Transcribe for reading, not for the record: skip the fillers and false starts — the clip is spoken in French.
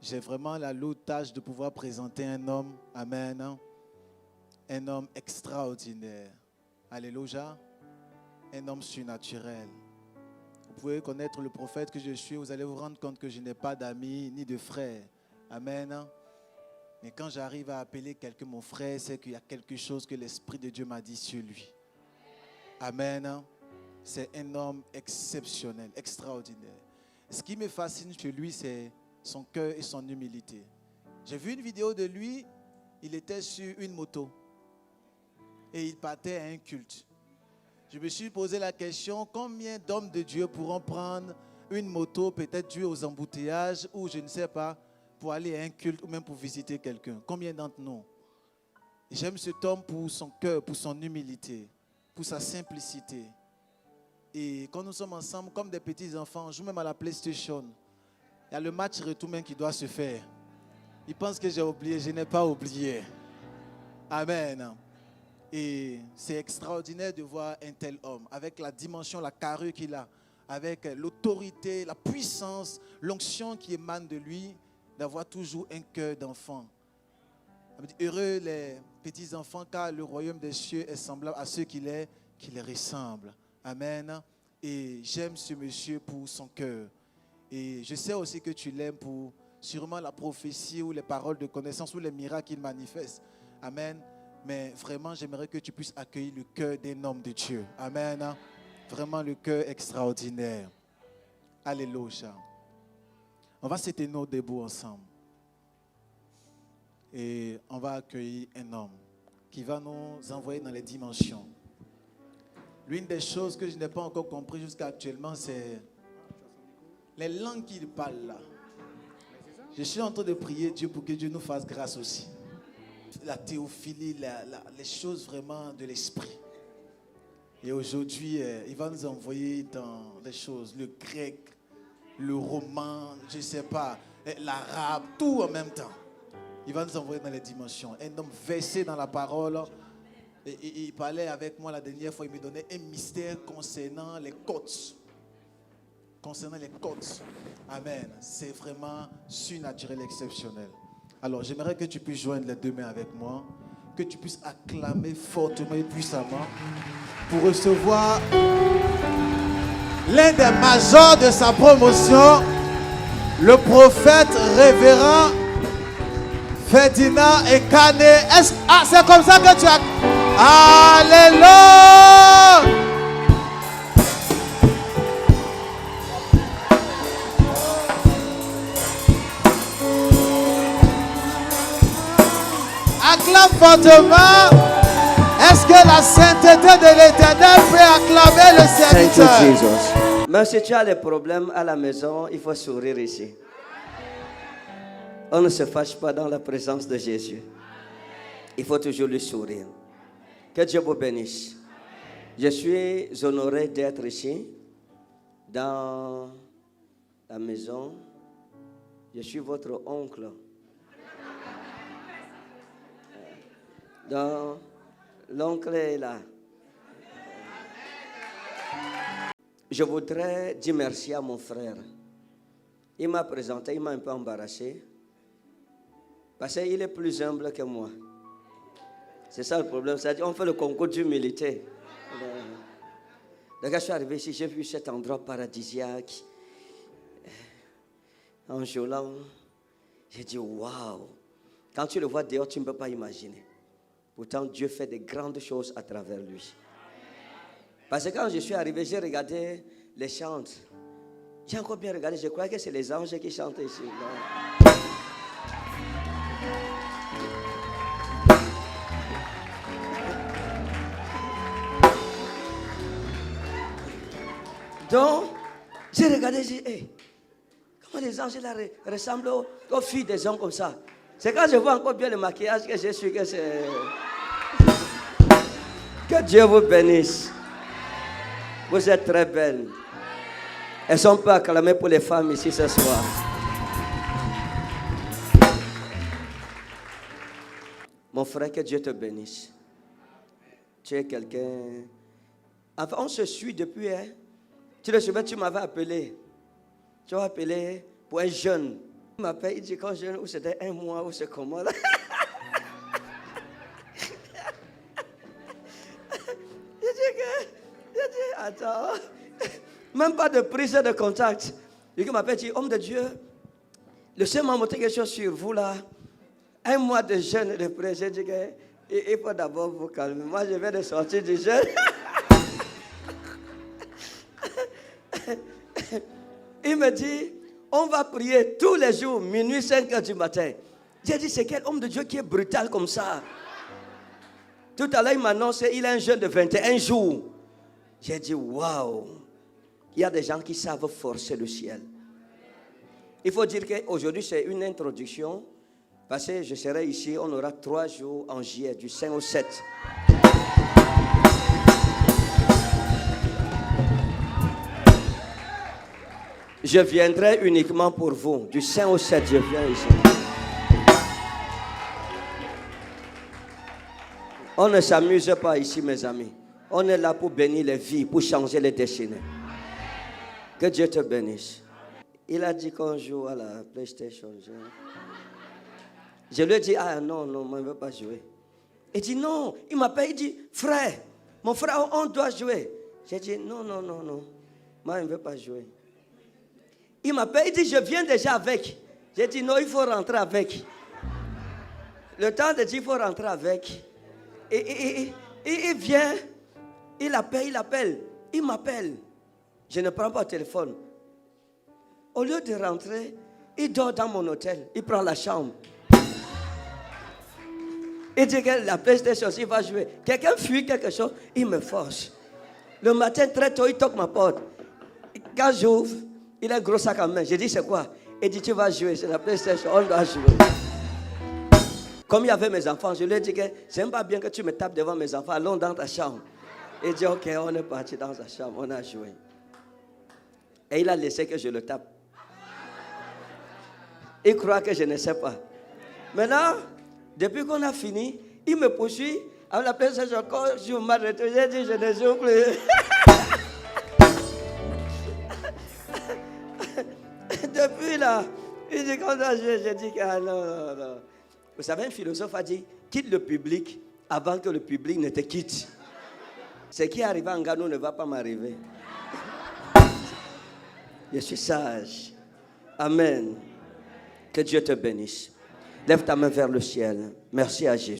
J'ai vraiment la lourde tâche de pouvoir présenter un homme, amen, hein, un homme extraordinaire. Alléluia, un homme surnaturel. Vous pouvez connaître le prophète que je suis, vous allez vous rendre compte que je n'ai pas d'amis ni de frères. Amen. Hein. Mais quand j'arrive à appeler quelqu'un mon frère, c'est qu'il y a quelque chose que l'Esprit de Dieu m'a dit sur lui. Amen. Hein. C'est un homme exceptionnel, extraordinaire. Ce qui me fascine chez lui, c'est son cœur et son humilité. J'ai vu une vidéo de lui, il était sur une moto et il partait à un culte. Je me suis posé la question, combien d'hommes de Dieu pourront prendre une moto, peut-être dû aux embouteillages ou je ne sais pas, pour aller à un culte ou même pour visiter quelqu'un? Combien d'entre nous? J'aime cet homme pour son cœur, pour son humilité, pour sa simplicité. Et quand nous sommes ensemble, comme des petits enfants, on joue même à la PlayStation. Il y a le match retour même qui doit se faire. Il pense que j'ai oublié, je n'ai pas oublié. Amen. Et c'est extraordinaire de voir un tel homme, avec la dimension, la carrure qu'il a, avec l'autorité, la puissance, l'onction qui émane de lui, d'avoir toujours un cœur d'enfant. Heureux les petits enfants, car le royaume des cieux est semblable à ceux qui les ressemblent. Amen. Et j'aime ce monsieur pour son cœur. Et je sais aussi que tu l'aimes pour sûrement la prophétie ou les paroles de connaissance ou les miracles qu'il manifeste. Amen. Mais vraiment, j'aimerais que tu puisses accueillir le cœur d'un homme de Dieu. Amen. Vraiment le cœur extraordinaire. Alléluia. On va se tenir debout ensemble. Et on va accueillir un homme qui va nous envoyer dans les dimensions. L'une des choses que je n'ai pas encore compris jusqu'à actuellement, c'est les langues qu'il parle là. Je suis en train de prier Dieu pour que Dieu nous fasse grâce aussi. La théophilie, les choses vraiment de l'esprit. Et aujourd'hui, il va nous envoyer dans les choses, le grec, le roman, je ne sais pas, l'arabe, tout en même temps. Il va nous envoyer dans les dimensions. Un homme versé dans la parole. Et il parlait avec moi la dernière fois, il me donnait un mystère concernant les côtes. Concernant les côtes. Amen. C'est vraiment surnaturel, exceptionnel. Alors, j'aimerais que tu puisses joindre les deux mains avec moi, que tu puisses acclamer fortement et puissamment pour recevoir l'un des majors de sa promotion, le prophète révérend Ferdinand Ekané. C'est comme ça que tu as... Alléluia! Acclame fortement. Est-ce que la sainteté de l'Éternel peut acclamer le serviteur? Thank you, Jesus. Même si tu as des problèmes à la maison, il faut sourire ici. On ne se fâche pas dans la présence de Jésus. Il faut toujours lui sourire. Que Dieu vous bénisse. Je suis honoré d'être ici, dans la maison. Je suis votre oncle. Donc, l'oncle est là. Je voudrais dire merci à mon frère. Il m'a présenté, il m'a un peu embarrassé. Parce qu'il est plus humble que moi. C'est ça le problème. C'est-à-dire on fait le concours d'humilité. Donc, je suis arrivé ici, j'ai vu cet endroit paradisiaque. Enjôlant. J'ai dit, waouh. Quand tu le vois dehors, tu ne peux pas imaginer. Pourtant, Dieu fait de grandes choses à travers lui. Parce que quand je suis arrivé, j'ai regardé les chants. J'ai encore bien regardé. Je crois que c'est les anges qui chantent ici. Donc, j'ai regardé, j'ai dit, hey, comment les anges là ressemblent aux filles des hommes comme ça. C'est quand je vois encore bien le maquillage que je suis que c'est... Que Dieu vous bénisse. Vous êtes très belles. Elles sont pas acclamées pour les femmes ici ce soir. Mon frère, que Dieu te bénisse. Tu es quelqu'un... Enfin, on se suit depuis... Hein? Tu le souviens, tu m'avais appelé. Tu m'as appelé pour un jeune. Il m'appelle, il dit quand je où c'était 1 mois, où c'est comment là. Je dis, attends, même pas de prise de contact. Il m'appelle, il dit, homme de Dieu, le Seigneur m'a montré quelque chose sur vous là. 1 mois de jeûne et de prière. J'ai dit qu'il faut d'abord vous calmer. Moi, je viens de sortir du jeûne. Il me dit, on va prier tous les jours, minuit, 5 heures du matin. J'ai dit, c'est quel homme de Dieu qui est brutal comme ça? Tout à l'heure, il m'a annoncé, il a un jeûne de 21 jours. J'ai dit, waouh! Il y a des gens qui savent forcer le ciel. Il faut dire qu'aujourd'hui, c'est une introduction. Parce que je serai ici, on aura 3 jours en juillet, du 5 au 7. Je viendrai uniquement pour vous. Du 5 au 7, je viens ici. On ne s'amuse pas ici, mes amis. On est là pour bénir les vies, pour changer les destinées. Que Dieu te bénisse. Il a dit qu'on joue à la PlayStation. Je lui ai dit, ah non, moi je ne veux pas jouer. Il dit, non. Il m'appelle, il dit, frère, mon frère, on doit jouer. J'ai dit, non. Moi je ne veux pas jouer. Il m'appelle, il dit, je viens déjà avec. J'ai dit, non, il faut rentrer avec. Le temps de dire, il faut rentrer avec. Et il vient, il appelle. Il m'appelle. Je ne prends pas le téléphone. Au lieu de rentrer, il dort dans mon hôtel. Il prend la chambre. Il dit que la PlayStation, il va jouer. Quelqu'un fuit quelque chose, il me force. Le matin, très tôt, il toque ma porte. Quand j'ouvre, il a un gros sac en main. J'ai dit, c'est quoi? Il dit, tu vas jouer. C'est la PlayStation, on doit jouer. Comme il y avait mes enfants, je lui ai dit que j'aime pas bien que tu me tapes devant mes enfants. Allons dans ta chambre. Il dit, ok, on est parti dans sa chambre, on a joué. Et il a laissé que je le tape. Il croit que je ne sais pas. Maintenant, depuis qu'on a fini, il me poursuit. Avec la PlayStation, quand je m'arrête, j'ai dit, je ne joue plus. Depuis là, il dit, quand j'ai dit, ah non. Vous savez, un philosophe a dit, quitte le public avant que le public ne te quitte. Ce qui est arrivé en Ghana ne va pas m'arriver. Je suis sage. Amen. Que Dieu te bénisse. Lève ta main vers le ciel. Merci à Jésus.